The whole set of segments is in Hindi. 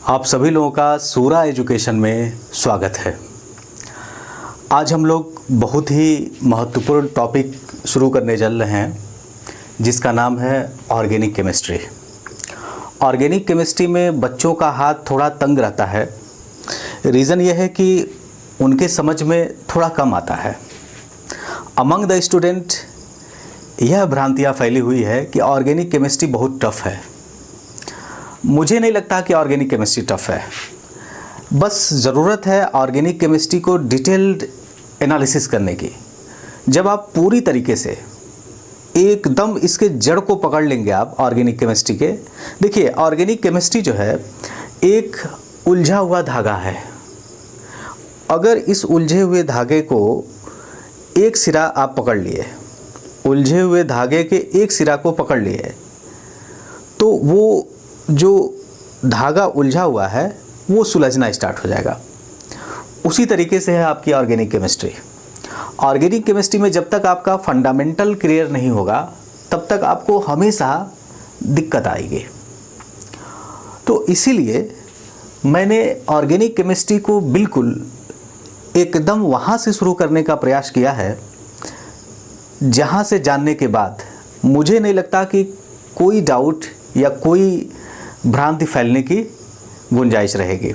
आप सभी लोगों का सूरा एजुकेशन में स्वागत है। आज हम लोग बहुत ही महत्वपूर्ण टॉपिक शुरू करने चल रहे हैं जिसका नाम है ऑर्गेनिक केमिस्ट्री। ऑर्गेनिक केमिस्ट्री में बच्चों का हाथ थोड़ा तंग रहता है। रीज़न ये है कि उनके समझ में थोड़ा कम आता है। अमंग द स्टूडेंट यह भ्रांतियाँ फैली हुई है कि ऑर्गेनिक केमिस्ट्री बहुत टफ़ है। मुझे नहीं लगता कि ऑर्गेनिक केमिस्ट्री टफ़ है। बस ज़रूरत है ऑर्गेनिक केमिस्ट्री को डिटेल्ड एनालिसिस करने की। जब आप पूरी तरीके से एकदम इसके जड़ को पकड़ लेंगे आप ऑर्गेनिक केमिस्ट्री के। देखिए, ऑर्गेनिक केमिस्ट्री जो है एक उलझा हुआ धागा है। अगर इस उलझे हुए धागे को एक सिरा आप पकड़ लिए, उलझे हुए धागे के एक सिरा को पकड़ लिए, तो वो जो धागा उलझा हुआ है वो सुलझना स्टार्ट हो जाएगा। उसी तरीके से है आपकी ऑर्गेनिक केमिस्ट्री। ऑर्गेनिक केमिस्ट्री में जब तक आपका फंडामेंटल क्लियर नहीं होगा तब तक आपको हमेशा दिक्कत आएगी। तो इसीलिए मैंने ऑर्गेनिक केमिस्ट्री को बिल्कुल एकदम वहाँ से शुरू करने का प्रयास किया है जहाँ से जानने के बाद मुझे नहीं लगता कि कोई डाउट या कोई भ्रांति फैलने की गुंजाइश रहेगी।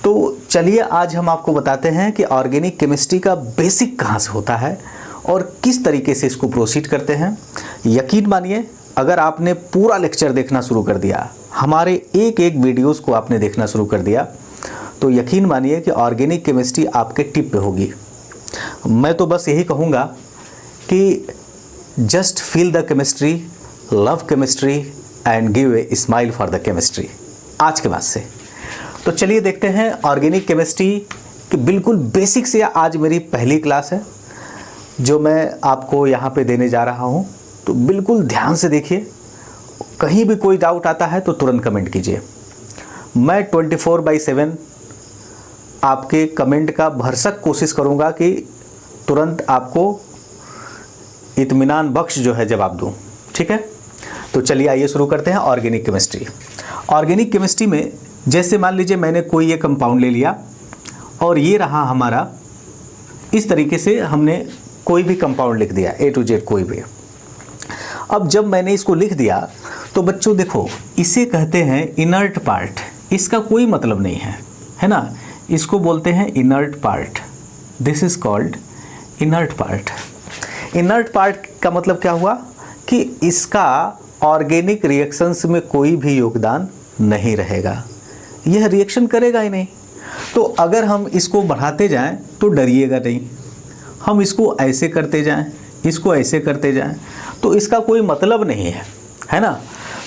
तो चलिए आज हम आपको बताते हैं कि ऑर्गेनिक केमिस्ट्री का बेसिक कहाँ से होता है और किस तरीके से इसको प्रोसीड करते हैं। यकीन मानिए, अगर आपने पूरा लेक्चर देखना शुरू कर दिया, हमारे एक एक वीडियोस को आपने देखना शुरू कर दिया, तो यकीन मानिए कि ऑर्गेनिक केमिस्ट्री आपके टिप पे होगी। मैं तो बस यही कहूँगा कि just feel the chemistry, love chemistry and give a smile for the chemistry. आज के बाद से तो चलिए देखते हैं ऑर्गेनिक केमिस्ट्री की बिल्कुल बेसिक से। आज मेरी पहली क्लास है जो मैं आपको यहाँ पे देने जा रहा हूँ, तो बिल्कुल ध्यान से देखिए। कहीं भी कोई डाउट आता है तो तुरंत कमेंट कीजिए। मैं 24/7 आपके कमेंट का भरसक कोशिश करूँगा कि तुरंत आपको इत्मीनान बख्श जो है जवाब दूँ। ठीक है, तो चलिए आइए शुरू करते हैं ऑर्गेनिक केमिस्ट्री। ऑर्गेनिक केमिस्ट्री में जैसे मान लीजिए मैंने कोई ये कंपाउंड ले लिया और ये रहा हमारा। इस तरीके से हमने कोई भी कंपाउंड लिख दिया, A to Z कोई भी। अब जब मैंने इसको लिख दिया तो बच्चों देखो, इसे कहते हैं इनर्ट पार्ट। इसका कोई मतलब नहीं है ना। इसको बोलते हैं inert part. This is called inert part. Inert part का मतलब क्या हुआ कि इसका ऑर्गेनिक रिएक्शंस में कोई भी योगदान नहीं रहेगा, यह रिएक्शन करेगा ही नहीं। तो अगर हम इसको बढ़ाते जाएं तो डरिएगा नहीं। हम इसको ऐसे करते जाएं, इसको ऐसे करते जाएं, तो इसका कोई मतलब नहीं है ना।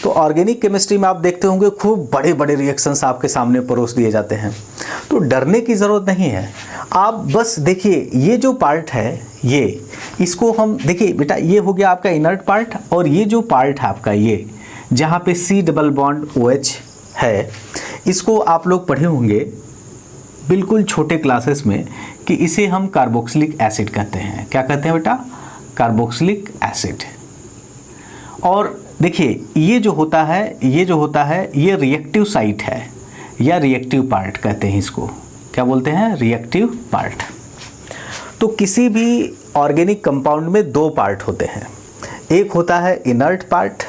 तो ऑर्गेनिक केमिस्ट्री में आप देखते होंगे खूब बड़े बड़े रिएक्शंस आपके सामने परोस दिए जाते हैं, तो डरने की ज़रूरत नहीं है। आप बस देखिए, ये जो पार्ट है ये, इसको हम देखिए बेटा, ये हो गया आपका इनर्ट पार्ट। और ये जो पार्ट है आपका, ये जहाँ पे C डबल बॉन्ड OH है, इसको आप लोग पढ़े होंगे बिल्कुल छोटे क्लासेस में कि इसे हम कार्बोक्सिलिक एसिड कहते हैं। क्या कहते हैं बेटा? Carboxylic acid. और देखिए, ये जो होता है ये रिएक्टिव साइट है या रिएक्टिव पार्ट कहते हैं इसको। क्या बोलते हैं? Reactive part. तो किसी भी ऑर्गेनिक कंपाउंड में दो पार्ट होते हैं। एक होता है इनर्ट पार्ट।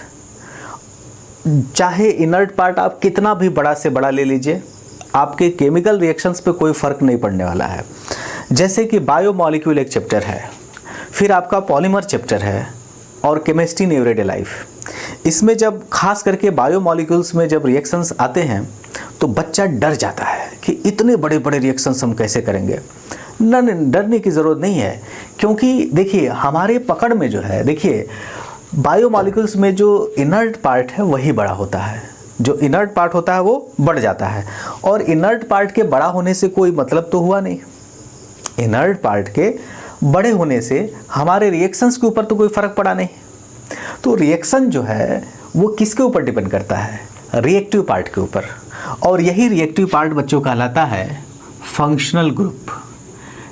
चाहे इनर्ट पार्ट आप कितना भी बड़ा से बड़ा ले लीजिए, आपके केमिकल रिएक्शंस पे कोई फ़र्क नहीं पड़ने वाला है। जैसे कि बायोमॉलिक्यूल एक चैप्टर है, फिर आपका पॉलीमर चैप्टर है और केमिस्ट्री इन एवरीडे लाइफ। इसमें जब खास करके बायोमॉलिक्यूल्स में जब रिएक्शंस आते हैं तो बच्चा डर जाता है कि इतने बड़े बड़े रिएक्शंस हम कैसे करेंगे। डरने की ज़रूरत नहीं है, क्योंकि देखिए हमारे पकड़ में जो है, देखिए बायोमॉलिक्यूल्स में जो इनर्ट पार्ट है वही बड़ा होता है। जो इनर्ट पार्ट होता है वो बढ़ जाता है, और इनर्ट पार्ट के बड़ा होने से कोई मतलब तो हुआ नहीं। इनर्ट पार्ट के बड़े होने से हमारे रिएक्शंस के ऊपर तो कोई फ़र्क पड़ा नहीं। तो रिएक्शन जो है वो किसके ऊपर डिपेंड करता है? रिएक्टिव पार्ट के ऊपर। और यही रिएक्टिव पार्ट बच्चों कहलाता है functional group.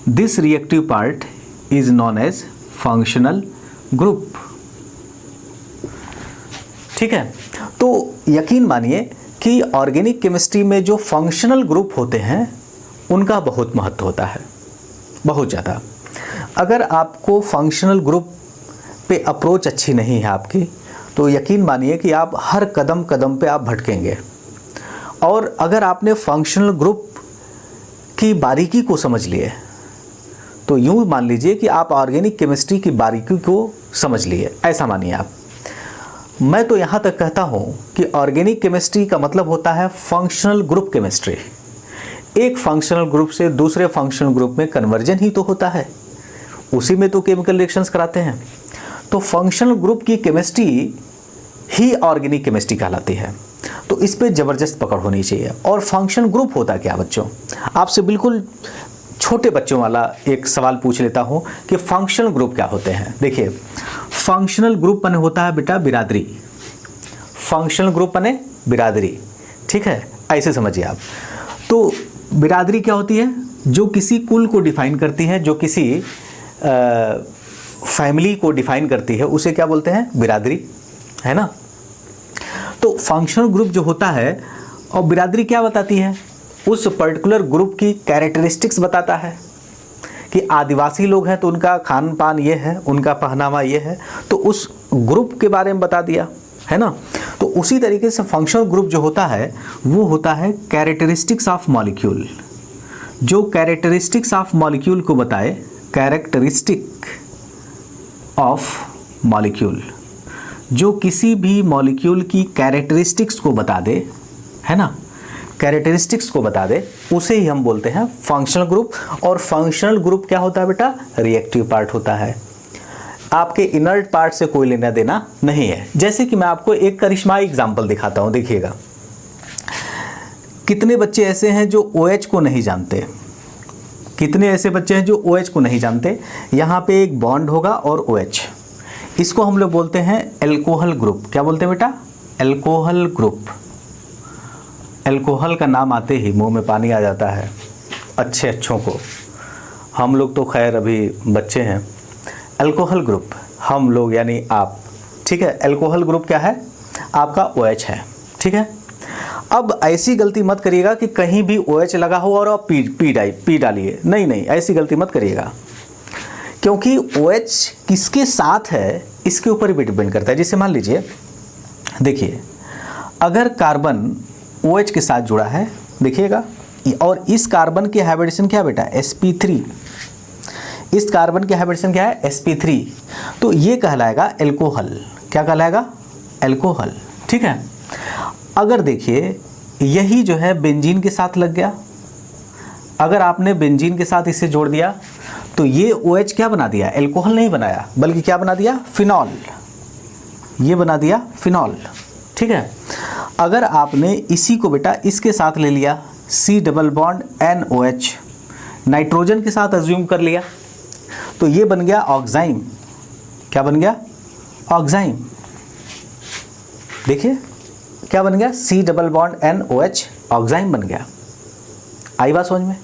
This reactive part is known as functional group. ठीक है, तो यकीन मानिए कि ऑर्गेनिक केमिस्ट्री में जो फंक्शनल ग्रुप होते हैं उनका बहुत महत्व होता है, बहुत ज़्यादा। अगर आपको फंक्शनल ग्रुप पे अप्रोच अच्छी नहीं है आपकी, तो यकीन मानिए कि आप हर कदम कदम पे आप भटकेंगे। और अगर आपने फंक्शनल ग्रुप की बारीकी को समझ लिए तो यूँ मान लीजिए कि आप ऑर्गेनिक केमिस्ट्री की बारीकी को समझ लिए, ऐसा मानिए आप। मैं तो यहाँ तक कहता हूँ कि ऑर्गेनिक केमिस्ट्री का मतलब होता है फंक्शनल ग्रुप केमिस्ट्री। एक फंक्शनल ग्रुप से दूसरे फंक्शनल ग्रुप में कन्वर्जन ही तो होता है, उसी में तो केमिकल रिएक्शंस कराते हैं। तो फंक्शनल ग्रुप की केमिस्ट्री ही ऑर्गेनिक केमिस्ट्री कहलाती है। तो इस पे ज़बरदस्त पकड़ होनी चाहिए। और फंक्शनल ग्रुप होता क्या बच्चों, आपसे बिल्कुल छोटे बच्चों वाला एक सवाल पूछ लेता हूँ कि फंक्शनल ग्रुप क्या होते हैं। देखिए, फंक्शनल ग्रुप माने होता है बेटा बिरादरी। फंक्शनल ग्रुप माने बिरादरी, ठीक है, ऐसे समझिए आप। तो बिरादरी क्या होती है? जो किसी कुल को डिफाइन करती है, जो किसी फैमिली को डिफाइन करती है, उसे क्या बोलते हैं? बिरादरी, है ना। तो फंक्शनल ग्रुप जो होता है, और बिरादरी क्या बताती है? उस पर्टिकुलर ग्रुप की कैरेक्टरिस्टिक्स बताता है कि आदिवासी लोग हैं तो उनका खान पान ये है, उनका पहनावा ये है, तो उस ग्रुप के बारे में बता दिया, है ना। तो उसी तरीके से फंक्शनल ग्रुप जो होता है वो होता है कैरेक्टरिस्टिक्स ऑफ मॉलिक्यूल। जो कैरेक्टरिस्टिक्स ऑफ मॉलिक्यूल को बताए, कैरेक्टरिस्टिक ऑफ मॉलिक्यूल, जो किसी भी मॉलिक्यूल की कैरेक्टरिस्टिक्स को बता दे, है ना, कैरेक्टरिस्टिक्स को बता दे, उसे ही हम बोलते हैं फंक्शनल ग्रुप। और फंक्शनल ग्रुप क्या होता है बेटा? रिएक्टिव पार्ट होता है, आपके इनर्ट पार्ट से कोई लेना देना नहीं है। जैसे कि मैं आपको एक करिश्माई एग्जांपल दिखाता हूं, देखिएगा। कितने बच्चे ऐसे हैं जो OH को नहीं जानते? कितने ऐसे बच्चे हैं जो OH को नहीं जानते? यहाँ पे एक बॉन्ड होगा और OH, इसको हम लोग बोलते हैं एल्कोहल ग्रुप। क्या बोलते हैं बेटा? Alcohol group. एल्कोहल का नाम आते ही मुंह में पानी आ जाता है अच्छों को। हम लोग तो खैर अभी बच्चे हैं। एल्कोहल ग्रुप, हम लोग यानी आप, ठीक है। एल्कोहल ग्रुप क्या है? आपका OH है, ठीक है। अब ऐसी गलती मत करिएगा कि कहीं भी OH लगा हो और आप पी डालिए, नहीं नहीं, ऐसी गलती मत करिएगा, क्योंकि OH किसके साथ है इसके ऊपर भी डिपेंड करता है। जैसे मान लीजिए, देखिए, अगर कार्बन OH के साथ जुड़ा है, देखिएगा, और इस कार्बन की हाइब्रिडेशन क्या है बेटा? sp3। इस कार्बन की हाइब्रिडेशन क्या है? sp3। तो ये कहलाएगा एल्कोहल। क्या कहलाएगा? एल्कोहल, ठीक है। अगर देखिए, यही जो है बेंजीन के साथ लग गया, अगर आपने बेंजीन के साथ इसे जोड़ दिया तो ये OH क्या बना दिया? एल्कोहल नहीं बनाया, बल्कि क्या बना दिया? फिनॉल। ये बना दिया फिनॉल, ठीक है। अगर आपने इसी को बेटा इसके साथ ले लिया, C double bond NOH, nitrogen के साथ अज्यूम कर लिया, तो ये बन गया ऑक्साइम। क्या बन गया? ऑक्साइम। देखिए क्या बन गया? C double bond NOH, oxime बन गया। आई बात समझ में?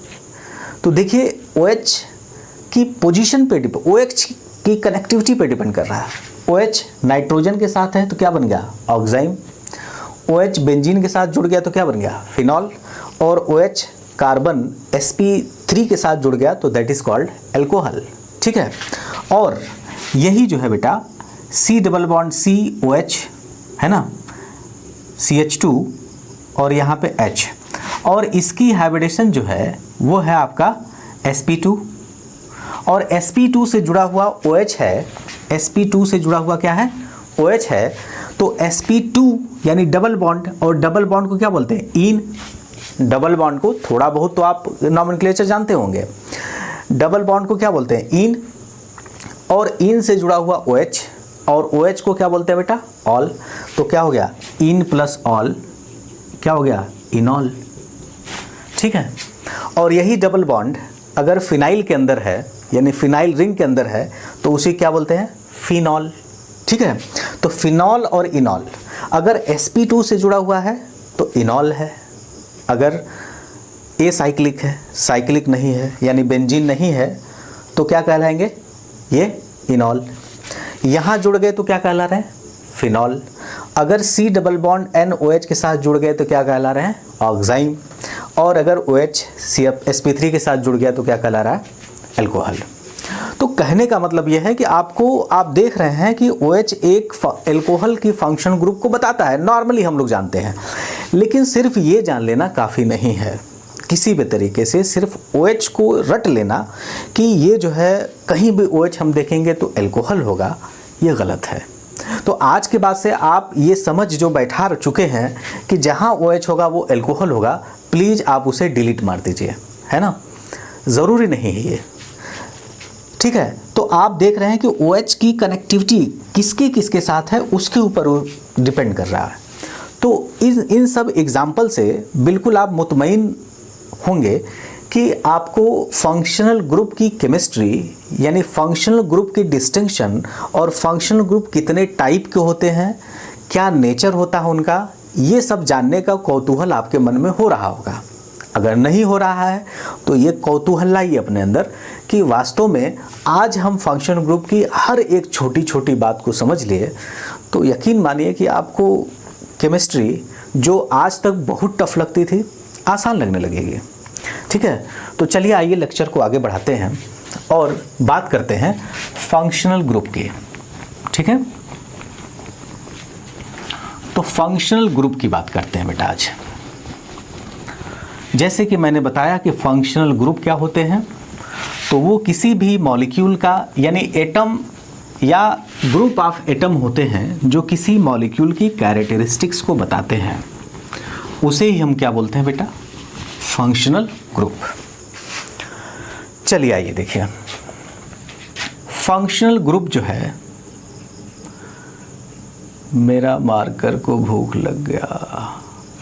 तो देखिए, OH की पोजीशन पे OH की कनेक्टिविटी पे डिपेंड कर रहा है। OH नाइट्रोजन के साथ है तो क्या बन गया? ऑक्साइम। OH बेंजीन के साथ जुड़ गया तो क्या बन गया? फिनॉल। और OH कार्बन sp3 के साथ जुड़ गया तो दैट इज कॉल्ड एल्कोहल, ठीक है। और यही जो है बेटा C डबल बॉन्ड COH है ना, CH2, और यहाँ पे H, और इसकी हाइब्रिडेशन जो है वो है आपका sp2, और sp2 से जुड़ा हुआ OH है। sp2 से जुड़ा हुआ क्या है? OH है। तो sp2 यानी डबल बॉन्ड, और डबल बॉन्ड को क्या बोलते हैं? इन। डबल बॉन्ड को थोड़ा बहुत तो आप नॉमेनक्लेचर जानते होंगे। डबल बॉन्ड को क्या बोलते हैं? इन। और इन से जुड़ा हुआ OH, और OH को क्या बोलते हैं बेटा? ऑल। तो क्या हो गया? इन प्लस ऑल, क्या हो गया? इनॉल, ठीक है। और यही डबल बॉन्ड अगर फिनाइल के अंदर है, यानी फिनाइल रिंग के अंदर है, तो उसे क्या बोलते हैं? फिनॉल, ठीक है। तो फिनॉल और इनॉल, अगर sp2 से जुड़ा हुआ है तो इनॉल है, अगर ए साइक्लिक है, साइक्लिक नहीं है, यानी बेंजीन नहीं है, तो क्या कहलाएंगे? ये इनॉल। यहाँ जुड़ गए तो क्या कहला रहे हैं? फिनॉल। अगर C डबल बॉन्ड NOH के साथ जुड़ गए तो क्या कहला रहे हैं? ऑक्साइम। और अगर OH sp3 के साथ जुड़ गया तो क्या कहला रहा है? एल्कोहल। तो कहने का मतलब यह है कि आप देख रहे हैं कि OH एक एल्कोहल की फंक्शन ग्रुप को बताता है, नॉर्मली हम लोग जानते हैं, लेकिन सिर्फ ये जान लेना काफ़ी नहीं है। किसी भी तरीके से सिर्फ OH को रट लेना कि ये जो है कहीं भी OH हम देखेंगे तो एल्कोहल होगा, ये गलत है। तो आज के बाद से आप ये समझ जो बैठा चुके हैं कि जहाँ OH होगा वो एल्कोहल होगा, प्लीज़ आप उसे डिलीट मार दीजिए, है ना, ज़रूरी नहीं है ये, ठीक है। तो आप देख रहे हैं कि OH की कनेक्टिविटी किसके किसके साथ है उसके ऊपर डिपेंड कर रहा है। तो इन सब एग्जाम्पल से बिल्कुल आप मुतमईन होंगे कि आपको फंक्शनल ग्रुप की केमिस्ट्री, यानी फंक्शनल ग्रुप की डिस्टिंक्शन और फंक्शनल ग्रुप कितने टाइप के होते हैं, क्या नेचर होता है उनका, ये सब जानने का कौतूहल आपके मन में हो रहा होगा। अगर नहीं हो रहा है तो ये कौतूहल लाइए अपने अंदर कि वास्तव में आज हम फंक्शनल ग्रुप की हर एक छोटी छोटी बात को समझ लिए तो यकीन मानिए कि आपको केमिस्ट्री जो आज तक बहुत टफ लगती थी आसान लगने लगेगी, ठीक है। तो चलिए आइए लेक्चर को आगे बढ़ाते हैं और बात करते हैं फंक्शनल ग्रुप की, ठीक है। तो फंक्शनल ग्रुप की बात करते हैं बेटा आज। जैसे कि मैंने बताया कि फंक्शनल ग्रुप क्या होते हैं, तो वो किसी भी मॉलिक्यूल का, यानी एटम या ग्रुप ऑफ एटम होते हैं जो किसी मॉलिक्यूल की कैरेक्टरिस्टिक्स को बताते हैं, उसे ही हम क्या बोलते हैं बेटा? Functional group. चलिए आइए देखिए, फंक्शनल ग्रुप जो है, मेरा मार्कर को भूख लग गया।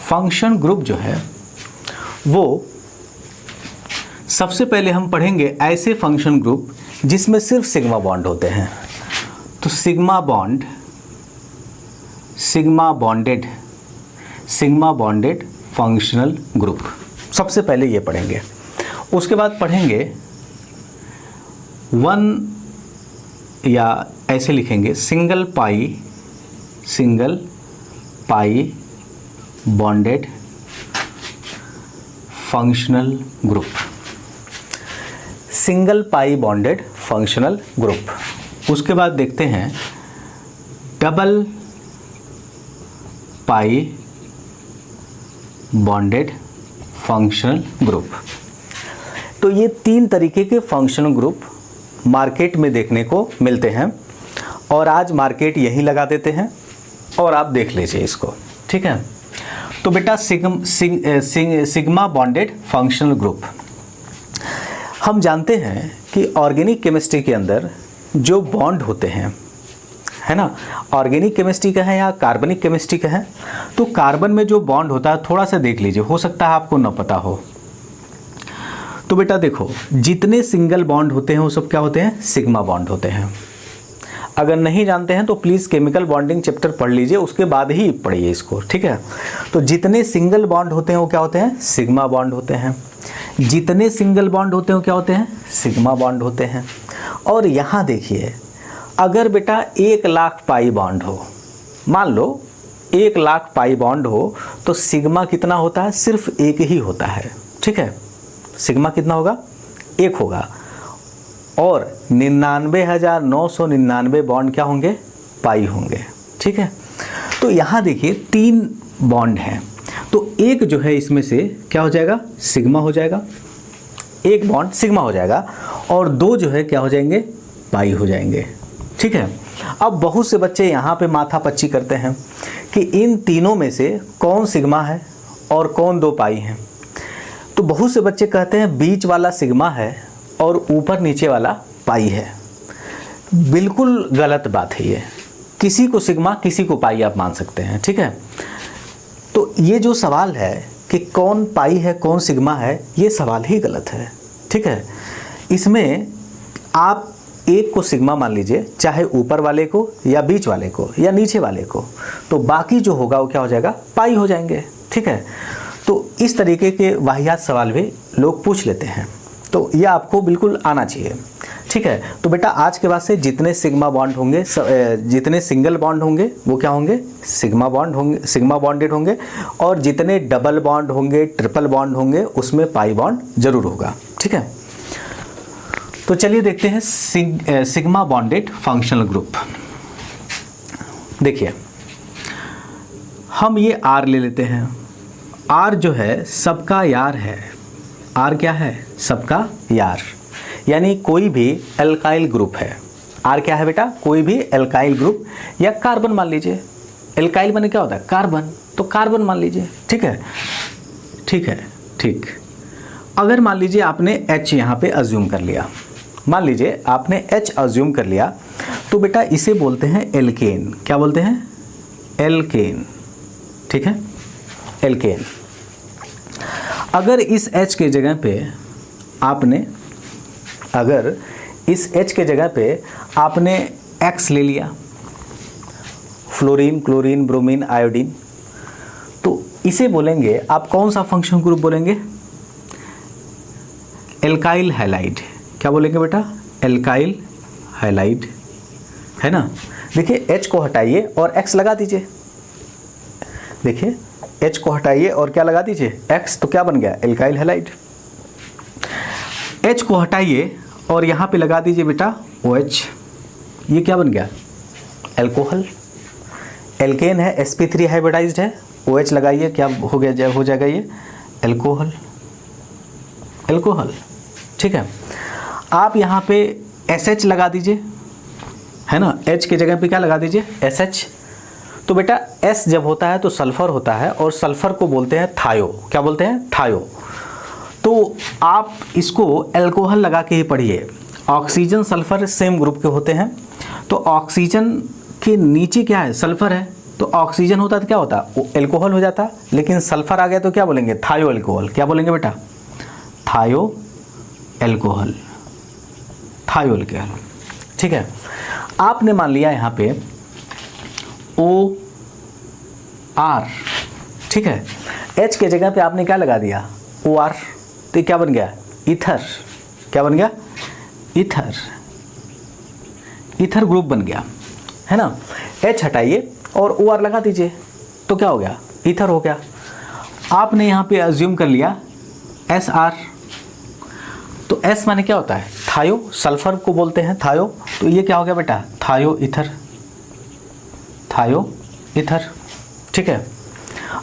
फंक्शन ग्रुप जो है वो सबसे पहले हम पढ़ेंगे ऐसे फंक्शन ग्रुप जिसमें सिर्फ सिग्मा बॉन्ड होते हैं। तो सिग्मा बॉन्डेड फंक्शनल ग्रुप सबसे पहले ये पढ़ेंगे। उसके बाद पढ़ेंगे वन, या ऐसे लिखेंगे सिंगल पाई बॉन्डेड फंक्शनल ग्रुप, सिंगल पाई बॉन्डेड फंक्शनल ग्रुप। उसके बाद देखते हैं double pi bonded functional group. तो ये तीन तरीके के फंक्शनल ग्रुप मार्केट में देखने को मिलते हैं और आज मार्केट यही लगा देते हैं और आप देख लीजिए इसको, ठीक है। तो बेटा सिग्मा बॉन्डेड फंक्शनल ग्रुप, हम जानते हैं कि ऑर्गेनिक केमिस्ट्री के अंदर जो बॉन्ड होते हैं, है ना, ऑर्गेनिक केमिस्ट्री का है या कार्बनिक केमिस्ट्री का है, तो कार्बन में जो बॉन्ड होता है थोड़ा सा देख लीजिए, हो सकता है आपको न पता हो। तो बेटा देखो, जितने सिंगल बॉन्ड होते हैं वो सब क्या होते हैं? सिग्मा बॉन्ड होते हैं। अगर नहीं जानते हैं तो प्लीज़ केमिकल बॉन्डिंग चैप्टर पढ़ लीजिए, उसके बाद ही पढ़िए इसको, ठीक है। तो जितने सिंगल बॉन्ड होते हैं वो क्या होते हैं? सिग्मा बॉन्ड होते हैं। जितने सिंगल बॉन्ड होते हैं वो क्या होते हैं? सिग्मा बॉन्ड होते हैं। और यहाँ देखिए, अगर बेटा 1,00,000 पाई बॉन्ड हो, मान लो 1,00,000 पाई बॉन्ड हो, तो सिग्मा कितना होता है? सिर्फ एक ही होता है, ठीक है। सिग्मा कितना होगा? 1 होगा। और 99,999 बॉन्ड क्या होंगे? पाई होंगे, ठीक है। तो यहाँ देखिए 3 बॉन्ड हैं, तो एक जो है इसमें से क्या हो जाएगा? सिग्मा हो जाएगा, एक बॉन्ड सिग्मा हो जाएगा और 2 जो है क्या हो जाएंगे? पाई हो जाएंगे, ठीक है। अब बहुत से बच्चे यहाँ पे माथा पच्ची करते हैं कि इन तीनों में से कौन सिग्मा है और कौन 2 पाई हैं। तो बहुत से बच्चे कहते हैं बीच वाला सिग्मा है और ऊपर नीचे वाला पाई है। बिल्कुल गलत बात है ये, किसी को सिग्मा किसी को पाई आप मान सकते हैं, ठीक है। तो ये जो सवाल है कि कौन पाई है कौन सिग्मा है, ये सवाल ही गलत है, ठीक है। इसमें आप एक को सिग्मा मान लीजिए, चाहे ऊपर वाले को या बीच वाले को या नीचे वाले को, तो बाकी जो होगा वो क्या हो जाएगा? पाई हो जाएंगे, ठीक है। तो इस तरीके के वाहियात सवाल भी लोग पूछ लेते हैं, तो ये आपको बिल्कुल आना चाहिए। ठीक है। तो बेटा आज के बाद से जितने सिग्मा बॉन्ड होंगे, जितने सिंगल बॉन्ड होंगे वो क्या होंगे, सिग्मा बॉन्ड होंगे, सिग्मा बॉन्डेड होंगे, और जितने डबल बॉन्ड होंगे, ट्रिपल बॉन्ड होंगे, उसमें पाई बॉन्ड जरूर होगा। ठीक है। तो चलिए देखते हैं सिग्मा बॉन्डेड फंक्शनल ग्रुप। देखिए हम ये R ले लेते हैं। R जो है सबका यार है। R क्या है, सबका यार, यानी कोई भी एल्काइल ग्रुप है। R क्या है बेटा, कोई भी एल्काइल ग्रुप, या कार्बन मान लीजिए। एल्काइल माने क्या होता है, कार्बन, तो कार्बन मान लीजिए। ठीक है, ठीक है, ठीक। अगर मान लीजिए आपने H यहाँ पे अज्यूम कर लिया, मान लीजिए आपने H अज्यूम कर लिया, तो बेटा इसे बोलते हैं एल्केन। क्या बोलते हैं, एल्केन। ठीक है, एल्केन। अगर इस H के जगह पे आपने, अगर इस H के जगह पे आपने X ले लिया, फ्लोरीन, क्लोरीन, ब्रोमीन, आयोडीन, तो इसे बोलेंगे आप कौन सा फंक्शनल ग्रुप बोलेंगे, एल्काइल हैलाइड। क्या बोलेंगे बेटा, एल्काइल हैलाइड, है ना। देखिए H को हटाइए और X लगा दीजिए। देखिए H को हटाइए और क्या लगा दीजिए, X, तो क्या बन गया, एल्काइल हैलाइड। H को हटाइए और यहाँ पे लगा दीजिए बेटा OH, ये क्या बन गया, एल्कोहल। एल्केन है, sp3 हाइब्रिडाइज्ड है, OH लगाइए, क्या हो गया, हो जाएगा ये एल्कोहल, एल्कोहल। ठीक है। आप यहाँ पे SH लगा दीजिए, है ना, H की जगह पे क्या लगा दीजिए, SH। तो बेटा S जब होता है तो सल्फर होता है, और सल्फर को बोलते हैं थायो। क्या बोलते हैं, थायो। तो आप इसको एल्कोहल लगा के ही पढ़िए। ऑक्सीजन सल्फर सेम ग्रुप के होते हैं, तो ऑक्सीजन के नीचे क्या है, सल्फर है, तो ऑक्सीजन होता तो क्या होता, वो एल्कोहल हो जाता, लेकिन सल्फर आ गया तो क्या बोलेंगे, थायो एल्कोहल। क्या बोलेंगे बेटा, थायो एल्कोहल, थायो एल्कोहल। ठीक है। आपने मान लिया यहाँ पे OR, ठीक है, H के जगह पे आपने क्या लगा दिया, OR, तो क्या बन गया, ईथर। क्या बन गया, ईथर, ईथर ग्रुप बन गया, है ना। H हटाइए और OR लगा दीजिए, तो क्या हो गया, ईथर हो गया। आपने यहाँ पे अज्यूम कर लिया SR, तो S माने क्या होता है, थायो, सल्फर को बोलते हैं थायो, तो ये क्या हो गया बेटा, थायो ईथर, थायो ईथर। ठीक है।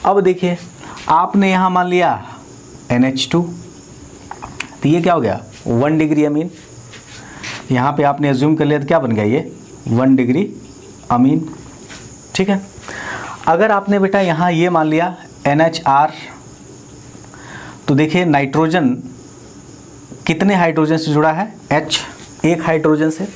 अब देखिए आपने यहाँ मान लिया NH2, तो ये क्या हो गया, 1 डिग्री अमीन। यहाँ पे आपने अज्यूम कर लिया तो क्या बन गया, ये 1 डिग्री अमीन। ठीक है। अगर आपने बेटा यहाँ ये मान लिया NHR, तो देखिए नाइट्रोजन कितने हाइड्रोजन से जुड़ा है, H, एक हाइड्रोजन से।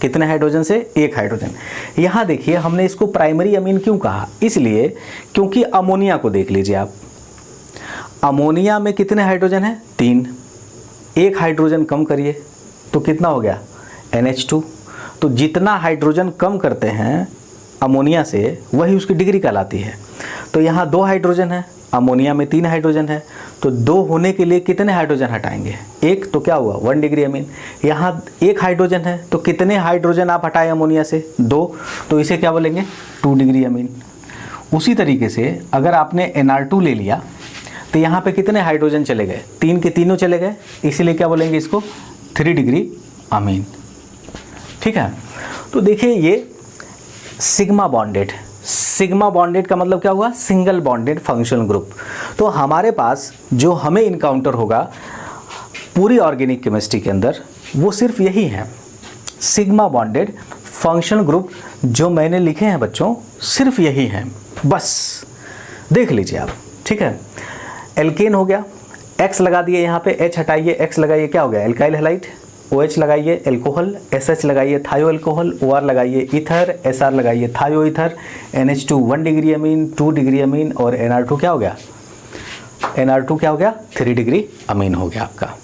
कितने हाइड्रोजन से, एक हाइड्रोजन। यहाँ देखिए हमने इसको प्राइमरी अमीन क्यों कहा, इसलिए क्योंकि अमोनिया को देख लीजिए आप, अमोनिया में कितने हाइड्रोजन है, 3, एक हाइड्रोजन कम करिए तो कितना हो गया, NH2। तो जितना हाइड्रोजन कम करते हैं अमोनिया से वही उसकी डिग्री कहलाती है। तो यहाँ 2 हाइड्रोजन है, अमोनिया में 3 हाइड्रोजन है, तो 2 होने के लिए कितने हाइड्रोजन हटाएंगे, 1, तो क्या हुआ 1 डिग्री अमीन। यहाँ 1 हाइड्रोजन है, तो कितने हाइड्रोजन आप हटाए अमोनिया से, 2, तो इसे क्या बोलेंगे, 2 डिग्री अमीन। उसी तरीके से अगर आपने NR2 ले लिया तो यहाँ पे कितने हाइड्रोजन चले गए, 3 के तीनों चले गए, इसीलिए क्या बोलेंगे इसको, 3 डिग्री अमीन। ठीक है। तो देखिए ये सिग्मा बॉन्डेड, सिग्मा बॉन्डेड का मतलब क्या हुआ, सिंगल बॉन्डेड फंक्शनल ग्रुप। तो हमारे पास जो हमें इनकाउंटर होगा पूरी ऑर्गेनिक केमिस्ट्री के अंदर वो सिर्फ यही है, सिग्मा बॉन्डेड फंक्शनल ग्रुप जो मैंने लिखे हैं बच्चों, सिर्फ यही हैं, बस देख लीजिए आप। ठीक है। एल्केन हो गया, X लगा दिए, यहाँ पे H हटाइए, X लगाइए, क्या हो गया, एल्काइल हैलाइड। OH लगाइए एल्कोहल, SH लगाइए थायो एल्कोहल, OR लगाइए ईथर, SR लगाइए थायो ether, NH2 1 degree amine, 2 degree amine, और NR2 क्या हो गया, NR2 क्या हो गया, 3 डिग्री अमीन हो गया आपका।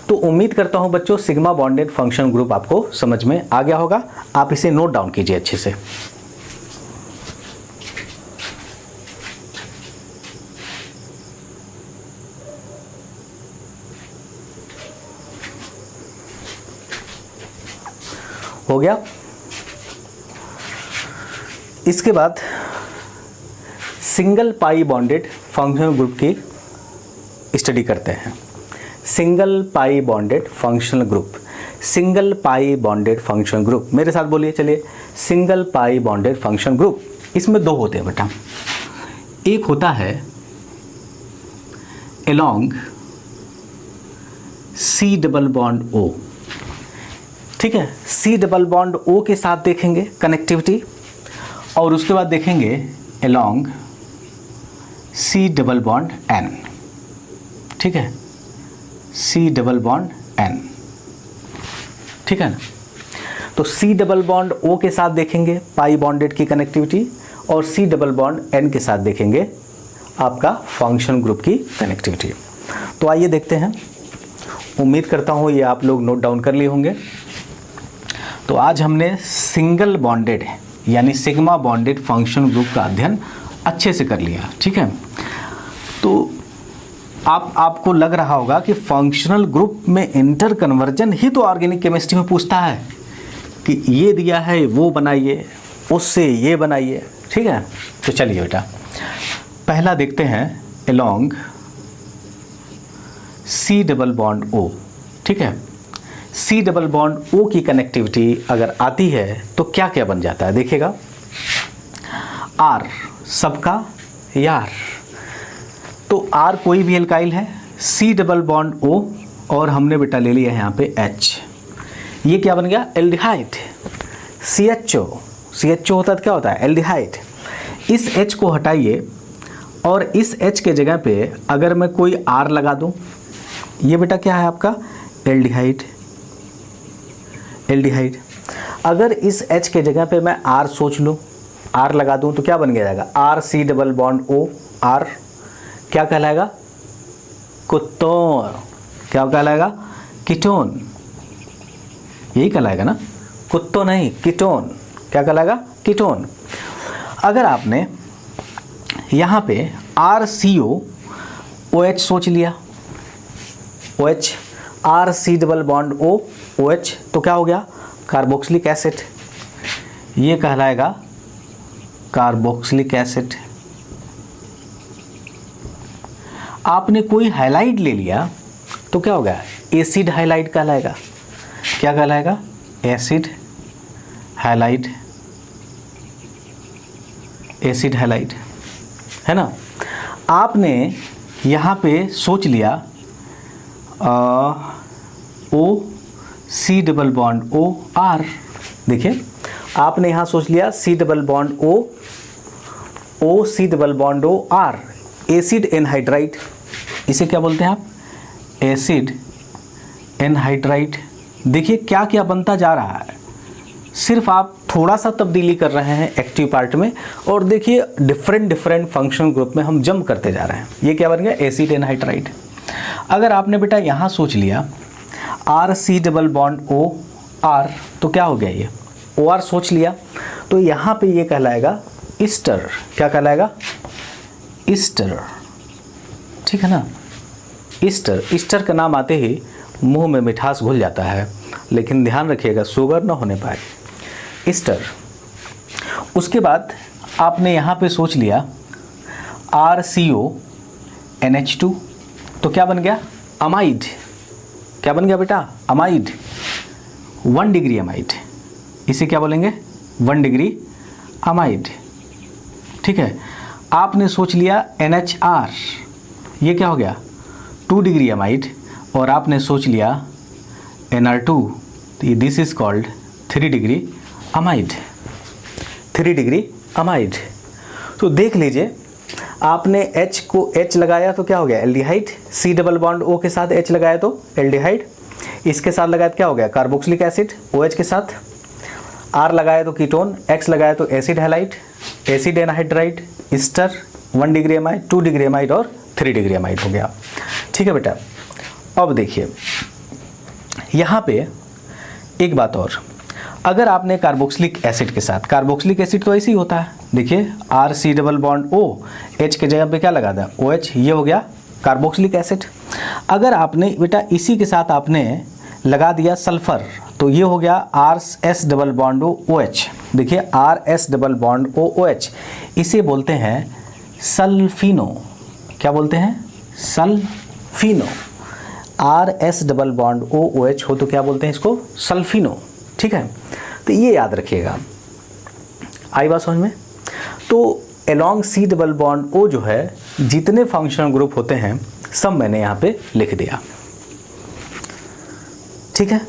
तो उम्मीद करता हूँ बच्चों सिग्मा बॉन्डेड फंक्शन ग्रुप आपको समझ में आ गया होगा। आप इसे नोट डाउन कीजिए अच्छे से। हो गया। इसके बाद सिंगल पाई बॉन्डेड फंक्शनल ग्रुप की स्टडी करते हैं। सिंगल पाई बॉन्डेड फंक्शनल ग्रुप, सिंगल पाई बॉन्डेड फंक्शनल ग्रुप, मेरे साथ बोलिए चलिए। सिंगल पाई बॉन्डेड फंक्शनल ग्रुप, इसमें दो होते हैं बेटा। एक होता है along C double bond O, ठीक है। C डबल बॉन्ड O के साथ देखेंगे कनेक्टिविटी, और उसके बाद देखेंगे along C double bond N, ठीक है। C डबल बॉन्ड N, ठीक है ना। तो C डबल बॉन्ड O के साथ देखेंगे पाई बॉन्डेड की कनेक्टिविटी, और C डबल बॉन्ड N के साथ देखेंगे आपका फंक्शन ग्रुप की कनेक्टिविटी। तो आइए देखते हैं, उम्मीद करता हूँ ये आप लोग नोट डाउन कर लिए होंगे। तो आज हमने सिंगल बॉन्डेड यानी सिग्मा बॉन्डेड फंक्शन ग्रुप का अध्ययन अच्छे से कर लिया, ठीक है। तो आपको लग रहा होगा कि फंक्शनल ग्रुप में इंटर कन्वर्जन ही तो ऑर्गेनिक केमिस्ट्री में पूछता है कि ये दिया है वो बनाइए, उससे ये बनाइए, ठीक है। तो चलिए बेटा, पहला देखते हैं along C double bond O, ठीक है। C डबल बॉन्ड O की कनेक्टिविटी अगर आती है तो क्या क्या बन जाता है, देखिएगा। R सबका यार, तो R कोई भी एल्काइल है, C डबल बॉन्ड O, और हमने बेटा ले लिया है यहाँ पे H, ये क्या बन गया, एल्डिहाइड। CHO होता है क्या होता है, एल्डिहाइड। इस H को हटाइए और इस H के जगह पे अगर मैं कोई R लगा दूं, ये बेटा क्या है आपका, एल्डिहाइड। अगर इस H के जगह पे मैं R सोच लूँ, R लगा दूं तो क्या बन जाएगा, RC double bond O, R क्या कहलाएगा, कुत्तोन। क्या कहलाएगा, कीटोन। यही कहलाएगा ना, कुत्तो नहीं, कीटोन। क्या कहलाएगा, कीटोन। अगर आपने यहाँ पे RCO OH सोच लिया, OH, RC double bond O, OH, तो क्या हो गया, कार्बोक्सिलिक एसिड। ये कहलाएगा कार्बोक्सिलिक एसिड। आपने कोई हाइलाइड ले लिया तो क्या हो गया, एसिड हाइलाइड कहलाएगा। क्या कहलाएगा, एसिड हाइलाइड, एसिड हाइलाइड, है ना। आपने यहाँ पे सोच लिया C double bond O, R, देखिए आपने यहाँ सोच लिया C double bond O, C double bond O, R, acid anhydride. इसे क्या बोलते हैं आप, एसिड एनहाइड्राइड। देखिए क्या क्या बनता जा रहा है, सिर्फ आप थोड़ा सा तब्दीली कर रहे हैं एक्टिव पार्ट में, और देखिए डिफरेंट फंक्शन ग्रुप में हम जंप करते जा रहे हैं। ये क्या बन गया, एसिड एनहाइड्राइड। अगर आपने बेटा यहाँ सोच लिया RC double bond O, R, तो क्या हो गया, ये OR सोच लिया, तो यहाँ पे ये कहलाएगा ईस्टर। क्या कहलाएगा, ईस्टर, ठीक है ना। ईस्टर का नाम आते ही मुंह में मिठास घुल जाता है, लेकिन ध्यान रखिएगा शुगर ना होने पाए, ईस्टर। उसके बाद आपने यहाँ पे सोच लिया RCO NH2, तो क्या बन गया, अमाइड। क्या बन गया बेटा, अमाइड, 1 डिग्री अमाइड। इसे क्या बोलेंगे, 1 डिग्री अमाइड, ठीक है। आपने सोच लिया NHR, ये क्या हो गया, 2 डिग्री अमाइड, और आपने सोच लिया NR2, this is called 3 degree amide, 3 degree amide. तो देख लीजिए, आपने H को H लगाया तो क्या हो गया, aldehyde. C double bond O के साथ H लगाया तो एल्डिहाइड। इसके साथ लगाया तो क्या हो गया, कार्बोक्सिलिक एसिड OH के साथ। R लगाया तो कीटोन, X लगाया तो acid halide, acid anhydride, Easter, 1 degree amide, 2 degree amide और 3 डिग्री अमाइड हो गया, ठीक है बेटा। अब देखिए यहाँ पे एक बात और, अगर आपने कार्बोक्सिलिक एसिड के साथ, कार्बोक्सिलिक एसिड तो ऐसे ही होता है, देखिए RC double bond O, H के जगह पे क्या लगा था, OH, ये हो गया कार्बोक्सिलिक एसिड। अगर आपने बेटा इसी के साथ आपने लगा दिया सल्फ़र, तो ये हो गया R S double bond O H. देखिए R S double bond O H, इसे बोलते हैं सल्फिनो। क्या बोलते हैं? Sulfino. R S double bond O H हो तो क्या बोलते हैं इसको? सल्फिनो। ठीक है, तो ये याद रखिएगा। आई बात समझ में? तो along C double bond O जो है, जितने फंक्शनल ग्रुप होते हैं सब मैंने यहाँ पे लिख दिया। ठीक है,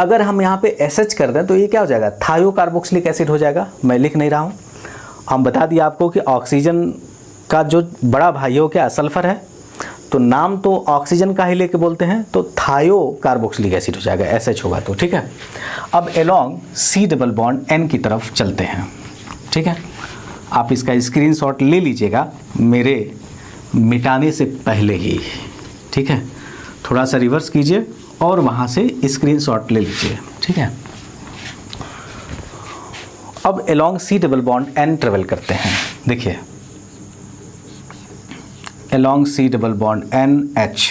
अगर हम यहाँ पे SH कर दें तो ये क्या हो जाएगा? थायो कार्बोक्सिलिक एसिड हो जाएगा। मैं लिख नहीं रहा हूँ, हम बता दिया आपको कि ऑक्सीजन का जो बड़ा भाई हो क्या? सल्फर है, तो नाम तो ऑक्सीजन का ही लेके बोलते हैं, तो थायो कार्बोक्सिलिक एसिड हो जाएगा, SH होगा तो। ठीक है, अब along C double bond N की तरफ चलते हैं। ठीक है, आप इसका स्क्रीनशॉट ले लीजिएगा मेरे मिटाने से पहले ही। ठीक है, थोड़ा सा रिवर्स कीजिए और वहाँ से स्क्रीनशॉट ले लीजिए। ठीक है, अब along C double bond N travel करते हैं। देखिए along C double bond NH,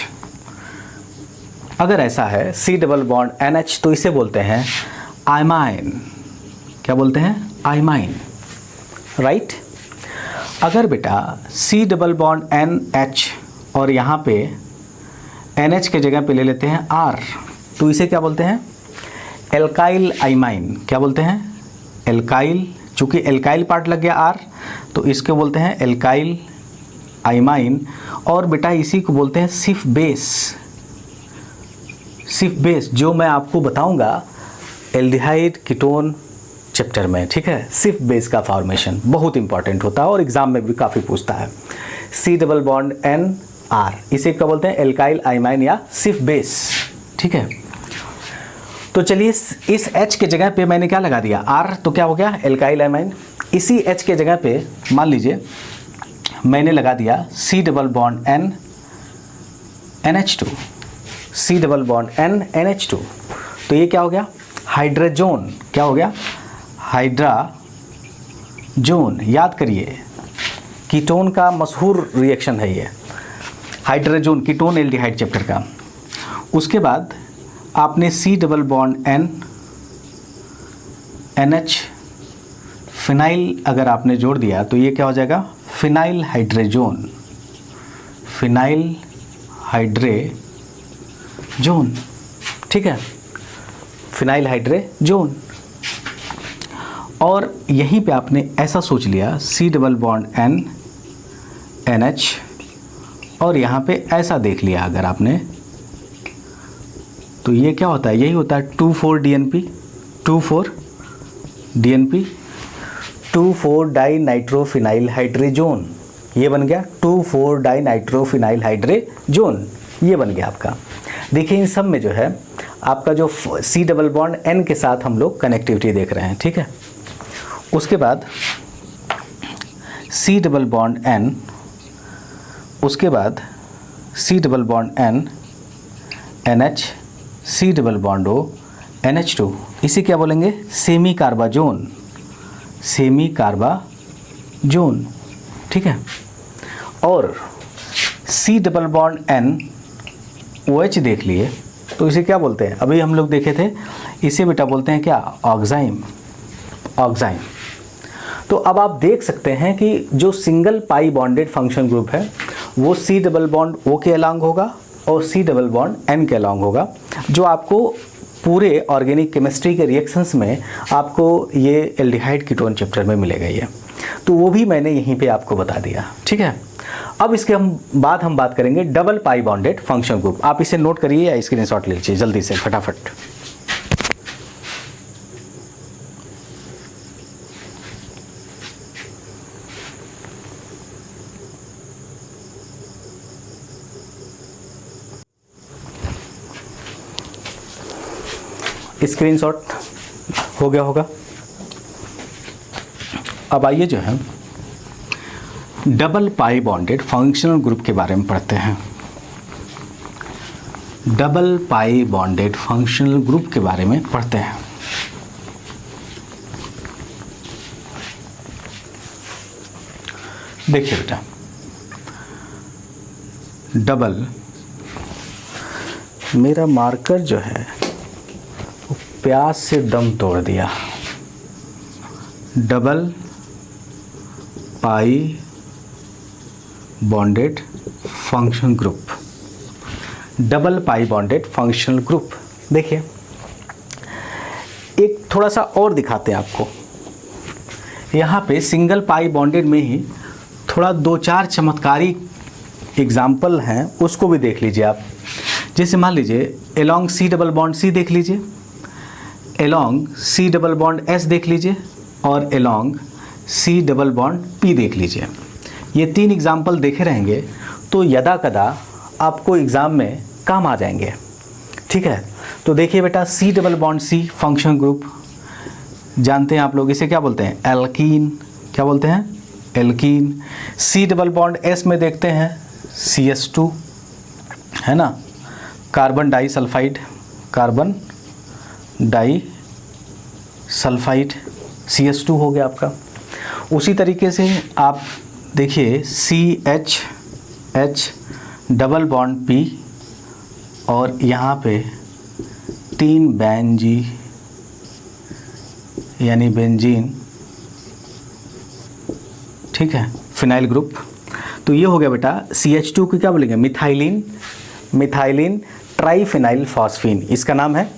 अगर ऐसा है सी डबल बॉन्ड NH तो इसे बोलते हैं आइमाइन। क्या बोलते हैं? आइमाइन, राइट। अगर बेटा सी डबल बॉन्ड NH और यहाँ पे NH के जगह पे ले लेते हैं R, तो इसे क्या बोलते हैं? एल्काइल आइमाइन। क्या बोलते हैं? एल्काइल। चूँकि एल्काइल पार्ट लग गया R, तो इसको बोलते हैं एल्काइल आइमाइन। और बेटा इसी को बोलते हैं सिफ बेस। सिफ बेस जो मैं आपको बताऊंगा एल्डिहाइड कीटोन चैप्टर में। ठीक है, सिफ बेस का फॉर्मेशन बहुत इंपॉर्टेंट होता है और एग्जाम में भी काफ़ी पूछता है। सी डबल बॉन्ड NR, इसे क्या बोलते हैं? एल्काइल आइमाइन या सिफ बेस। ठीक है, तो चलिए इस H के जगह पे मैंने क्या लगा दिया? R, तो क्या हो गया? एल्काइल आइमाइन। इसी H के जगह पे मान लीजिए मैंने लगा दिया C double bond N NH2, C double bond N NH2, तो ये क्या हो गया? हाइड्रोजोन। क्या हो गया? हाइड्राजोन। याद करिए, कीटोन का मशहूर रिएक्शन है ये, हाइड्रोजोन कीटोन एल्डिहाइड चैप्टर का। उसके बाद आपने C double bond N NH phenyl अगर आपने जोड़ दिया तो ये क्या हो जाएगा? Phenyl hydrazone. Phenyl hydrazone. ठीक है, फिनाइल हाइड्रोजोन। और यहीं पे आपने ऐसा सोच लिया C double bond N NH, और यहाँ पे ऐसा देख लिया अगर आपने, तो ये क्या होता है? यही होता है 2,4 DNP, 2,4 DNP, 2,4 di nitrophenyl hydrazone. ये बन गया 2,4 डाई नाइट्रोफिनाइल हाइड्रोजोन, ये बन गया आपका। देखिए इन सब में जो है आपका जो सी डबल बॉन्ड N के साथ हम लोग कनेक्टिविटी देख रहे हैं। ठीक है, उसके बाद सी डबल बॉन्ड N, उसके बाद C double bond N NH, C double bond O NH2, इसे क्या बोलेंगे? Semicarbazone. Semicarbazone. ठीक है, और C double bond N OH देख लिए तो इसे क्या बोलते हैं? अभी हम लोग देखे थे, इसे बेटा बोलते हैं क्या? ऑक्साइम। ऑक्साइम। तो अब आप देख सकते हैं कि जो सिंगल पाई बॉन्डेड फंक्शन ग्रुप है वो सी डबल बॉन्ड O के अलॉन्ग होगा और सी डबल बॉन्ड N के अलॉन्ग होगा, जो आपको पूरे ऑर्गेनिक केमिस्ट्री के रिएक्शंस में आपको ये एल्डिहाइड कीटोन चैप्टर में मिलेगा ये, तो वो भी मैंने यहीं पे आपको बता दिया। ठीक है, अब इसके हम बात करेंगे double pi bonded function group. आप इसे नोट करिए या स्क्रीनशॉट ले लीजिए जल्दी से फटाफट। स्क्रीनशॉट हो गया होगा। अब आइए जो है double pi bonded functional group के बारे में पढ़ते हैं। Double pi bonded functional group के बारे में पढ़ते हैं। देखिए बेटा, डबल, मेरा मार्कर जो है प्यास से दम तोड़ दिया। Double pi bonded function group, double pi bonded functional group. देखिए एक थोड़ा सा और दिखाते हैं आपको। यहाँ पे सिंगल पाई बॉन्डेड में ही थोड़ा 2-4 चमत्कारी एग्जाम्पल हैं, उसको भी देख लीजिए आप। जैसे मान लीजिए along C double bond C देख लीजिए, along C double bond S देख लीजिए और along C double bond P देख लीजिए। ये 3 एग्जाम्पल देखे रहेंगे तो यदा कदा आपको एग्ज़ाम में काम आ जाएंगे। ठीक है, तो देखिए बेटा C double bond C function group जानते हैं आप लोग, इसे क्या बोलते हैं? एल्कीन। क्या बोलते हैं? Alkene. C double bond S में देखते हैं CH2 है ना, carbon disulphide, carbon disulphide CH2 हो गया आपका। उसी तरीके से आप देखिए CH डबल बॉन्ड P और यहाँ पे 3 बेंजी यानी बेंजीन, ठीक है, फिनाइल ग्रुप। तो ये हो गया बेटा CH2 को क्या बोलेंगे? मिथाइलिन, मिथाइलिन ट्राइफिनाइल फॉस्फीन, इसका नाम है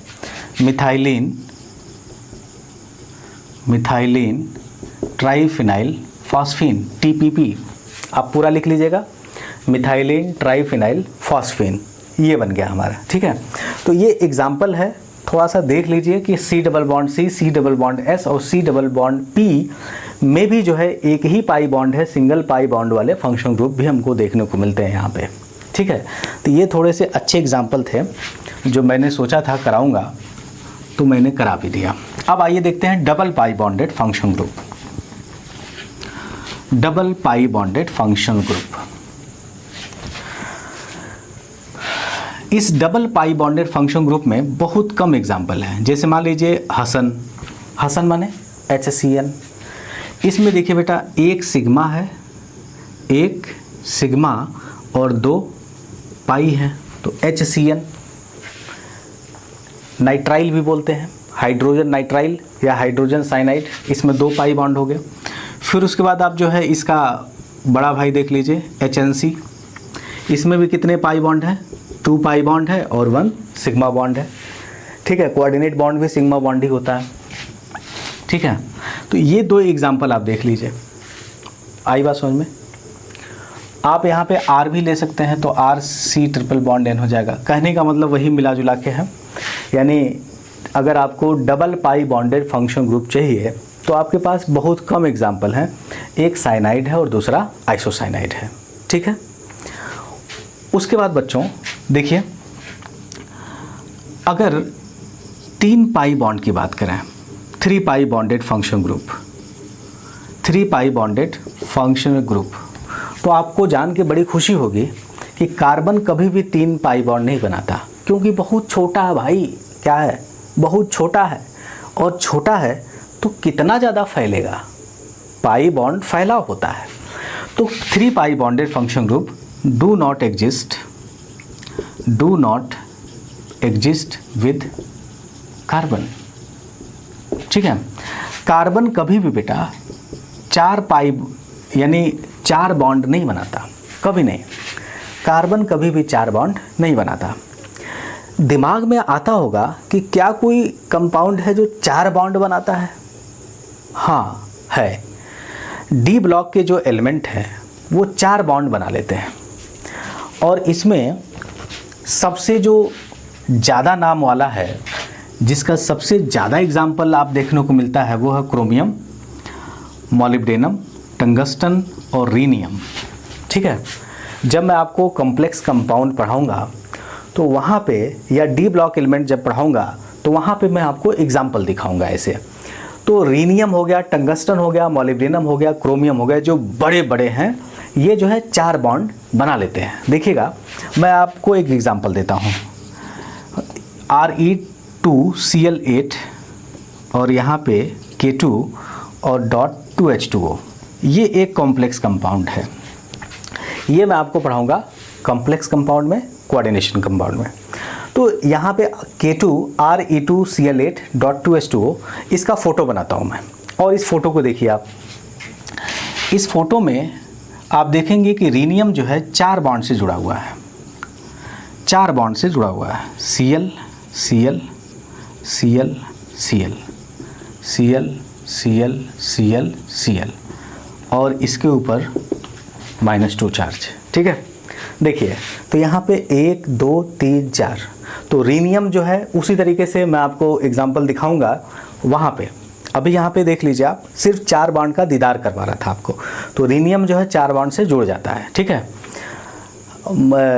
methylene, methylene triphenyl phosphine TPP। आप पूरा लिख लीजिएगा, मिथाइलिन ट्राइफिनाइल फॉस्फीन, ये बन गया हमारा। ठीक है, तो ये एग्जाम्पल है, थोड़ा सा देख लीजिए कि C double bond C, C double bond S और सी डबल बॉन्ड पी में भी जो है एक ही पाई बॉन्ड है, सिंगल पाई बॉन्ड वाले फंक्शन ग्रुप भी हमको देखने को मिलते हैं यहाँ पे। ठीक है, तो ये थोड़े से अच्छे एग्जाम्पल थे जो मैंने सोचा था कराऊंगा, तो मैंने करा भी दिया। अब आइए देखते हैं double pi bonded function group. Double pi bonded function group, इस double pi bonded function group में बहुत कम एग्जाम्पल हैं। जैसे मान लीजिए हसन, हसन माने HCN। इसमें देखिए बेटा एक सिग्मा है, एक सिग्मा और 2 पाई है, तो HCN। नाइट्राइल भी बोलते हैं, हाइड्रोजन नाइट्राइल या हाइड्रोजन साइनाइड, इसमें 2 पाई बॉन्ड हो गए। फिर उसके बाद आप जो है इसका बड़ा भाई देख लीजिए HNC, इसमें भी कितने पाई बॉन्ड हैं? 2 पाई बॉन्ड है और 1 सिग्मा बॉन्ड है। ठीक है, कोऑर्डिनेट बॉन्ड भी सिग्मा बॉन्ड ही होता है। ठीक है, तो ये 2 एग्जाम्पल आप देख लीजिए, आई बात समझ में। आप यहाँ पे R भी ले सकते हैं, तो RC ट्रिपल बॉन्ड N हो जाएगा। कहने का मतलब वही मिला जुला के है, यानी अगर आपको double pi bonded function group चाहिए तो आपके पास बहुत कम एग्जाम्पल हैं, एक साइनाइड है और दूसरा आइसोसाइनाइड है। ठीक है, उसके बाद बच्चों देखिए अगर 3 पाई बॉन्ड की बात करें, 3 पाई बॉन्डेड फंक्शन ग्रुप, 3 पाई बॉन्डेड फंक्शनल ग्रुप, तो आपको जान के बड़ी खुशी होगी कि कार्बन कभी भी 3 पाई बॉन्ड नहीं बनाता, क्योंकि बहुत छोटा है भाई। क्या है? बहुत छोटा है, और छोटा है तो कितना ज़्यादा फैलेगा, पाई बॉन्ड फैलाव होता है। तो 3 पाई bonded function group do not exist with carbon. ठीक है, कार्बन कभी भी बेटा 4 पाई यानी 4 बॉन्ड नहीं बनाता, कभी नहीं। कार्बन कभी भी 4 बॉन्ड नहीं बनाता। दिमाग में आता होगा कि क्या कोई कंपाउंड है जो 4 बॉन्ड बनाता है? हाँ है, डी ब्लॉक के जो एलिमेंट हैं वो 4 बॉन्ड बना लेते हैं, और इसमें सबसे जो ज़्यादा नाम वाला है, जिसका सबसे ज़्यादा एग्जाम्पल आप देखने को मिलता है, वो है क्रोमियम, मॉलिब्डेनम, टंगस्टन और रीनियम। ठीक है, जब मैं आपको कॉम्प्लेक्स कंपाउंड पढ़ाऊंगा तो वहाँ पे, या डी ब्लॉक एलिमेंट जब पढ़ाऊंगा तो वहाँ पे मैं आपको एग्जाम्पल दिखाऊंगा ऐसे। तो रीनियम हो गया, टंगस्टन हो गया, मॉलिब्डेनम हो गया, क्रोमियम हो गया, जो बड़े बड़े हैं ये जो है 4 बॉन्ड बना लेते हैं। देखिएगा मैं आपको एक एग्जाम्पल देता हूँ, Re2Cl8 और यहाँ पे K2 और .2H2O, ये एक कॉम्प्लेक्स कंपाउंड है। ये मैं आपको पढ़ाऊँगा कॉम्प्लेक्स कंपाउंड में, कोऑर्डिनेशन कंपाउंड में। तो यहाँ पे K2RE2Cl8.2H2O इसका फ़ोटो बनाता हूँ मैं। और इस फ़ोटो को देखिए आप, इस फ़ोटो में आप देखेंगे कि रीनियम जो है 4 बॉन्ड से जुड़ा हुआ है, 4 बॉन्ड से जुड़ा हुआ है, Cl Cl Cl Cl Cl Cl Cl Cl और इसके ऊपर -2 चार्ज। ठीक है, देखिए तो यहाँ पे 1 2 3 4, तो रीनियम जो है उसी तरीके से मैं आपको एग्जांपल दिखाऊंगा वहाँ पे। अभी यहाँ पे देख लीजिए आप, सिर्फ 4 बॉन्ड का दीदार करवा रहा था आपको, तो रीनियम जो है 4 बॉन्ड से जुड़ जाता है। ठीक है,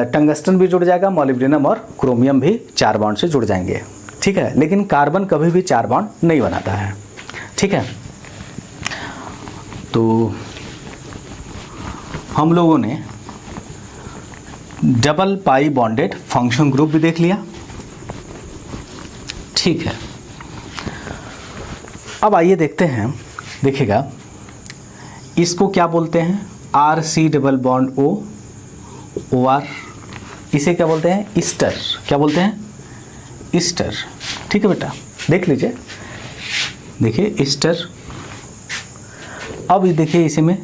टंगस्टन भी जुड़ जाएगा, मॉलिब्डेनम और क्रोमियम भी 4 बॉन्ड से जुड़ जाएंगे। ठीक है, लेकिन कार्बन कभी भी 4 बॉन्ड नहीं बनाता है। ठीक है, तो हम लोगों ने double pi bonded function group भी देख लिया। ठीक है, अब आइए देखते हैं, देखिएगा इसको क्या बोलते हैं, RC double bond O OR, इसे क्या बोलते हैं, ईस्टर। क्या बोलते हैं, ईस्टर। ठीक है बेटा, देख लीजिए, देखिए ईस्टर। अब देखिए इसी में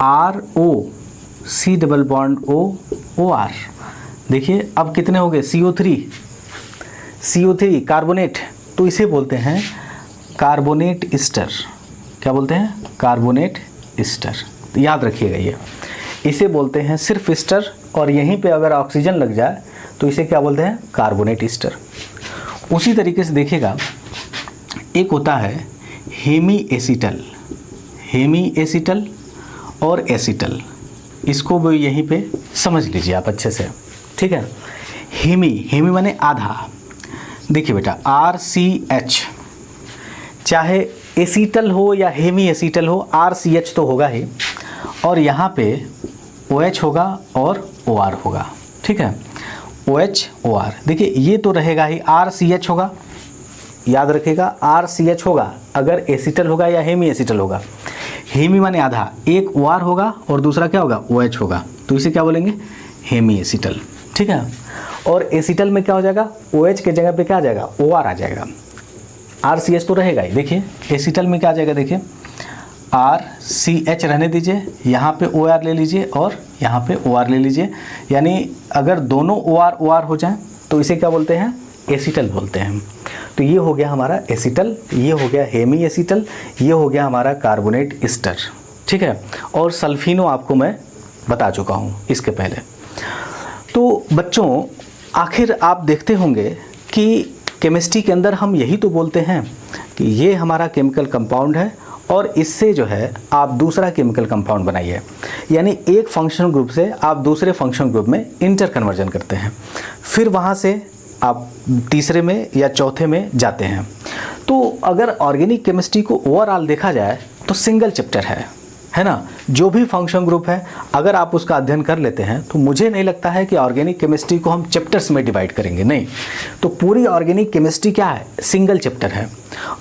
ROC double bond O OR, देखिए अब कितने हो गए, CO3 कार्बोनेट, तो इसे बोलते हैं कार्बोनेट ईस्टर। क्या बोलते हैं, कार्बोनेट ईस्टर। याद रखिएगा ये, इसे बोलते हैं सिर्फ ईस्टर, और यहीं पे अगर ऑक्सीजन लग जाए तो इसे क्या बोलते हैं, कार्बोनेट ईस्टर। उसी तरीके से देखिएगा एक होता है हेमी एसीटल और एसीटल, इसको भी यहीं पे समझ लीजिए आप अच्छे से। ठीक है, हेमी माने आधा। देखिए बेटा RCH, चाहे एसीटल हो या हेमी एसीटल हो, RCH तो होगा ही, और यहाँ पे OH होगा और OR होगा। ठीक है, OH OR, देखिए ये तो रहेगा ही, RCH होगा, याद रखिएगा RCH होगा अगर एसीटल होगा या हेमी एसीटल होगा। हेमी माने आधा, एक OR होगा और दूसरा क्या होगा, OH होगा, तो इसे क्या बोलेंगे, हेमी एसीटल। ठीक है, और एसीटल में क्या हो जाएगा, OH के जगह पे क्या आ जाएगा, OR आ जाएगा। RCH तो रहेगा ही। देखिए एसीटल में क्या आ जाएगा, देखिए RCH रहने दीजिए, यहाँ पे OR ले लीजिए और यहाँ पे OR ले लीजिए, यानी अगर दोनों OR हो जाए तो इसे क्या बोलते हैं, एसीटल बोलते हैं। तो ये हो गया हमारा एसीटल, ये हो गया हेमी एसीटल, ये हो गया हमारा कार्बोनेट ईस्टर। ठीक है, और सल्फिनो आपको मैं बता चुका हूँ इसके पहले। तो बच्चों आखिर आप देखते होंगे कि केमिस्ट्री के अंदर हम यही तो बोलते हैं कि ये हमारा केमिकल कंपाउंड है और इससे जो है आप दूसरा केमिकल कंपाउंड बनाइए, यानी एक फंक्शन ग्रुप से आप दूसरे फंक्शन ग्रुप में इंटर कन्वर्जन करते हैं, फिर वहाँ से आप तीसरे में या चौथे में जाते हैं। तो अगर ऑर्गेनिक केमिस्ट्री को ओवरऑल देखा जाए तो सिंगल चैप्टर है ना। जो भी फंक्शन ग्रुप है अगर आप उसका अध्ययन कर लेते हैं तो मुझे नहीं लगता है कि ऑर्गेनिक केमिस्ट्री को हम चैप्टर्स में डिवाइड करेंगे, नहीं। तो पूरी ऑर्गेनिक केमिस्ट्री क्या है, सिंगल चैप्टर है।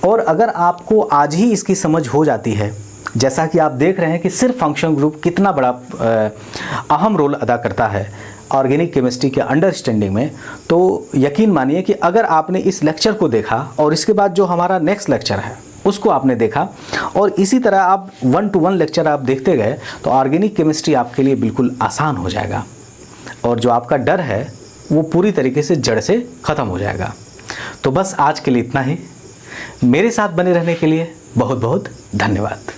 और अगर आपको आज ही इसकी समझ हो जाती है, जैसा कि आप देख रहे हैं कि सिर्फ फंक्शन ग्रुप कितना बड़ा अहम रोल अदा करता है ऑर्गेनिक केमिस्ट्री के अंडरस्टैंडिंग में, तो यकीन मानिए कि अगर आपने इस लेक्चर को देखा और इसके बाद जो हमारा नेक्स्ट लेक्चर है उसको आपने देखा और इसी तरह आप 1-to-1 लेक्चर आप देखते गए तो ऑर्गेनिक केमिस्ट्री आपके लिए बिल्कुल आसान हो जाएगा और जो आपका डर है वो पूरी तरीके से जड़ से ख़त्म हो जाएगा। तो बस आज के लिए इतना ही। मेरे साथ बने रहने के लिए बहुत बहुत धन्यवाद।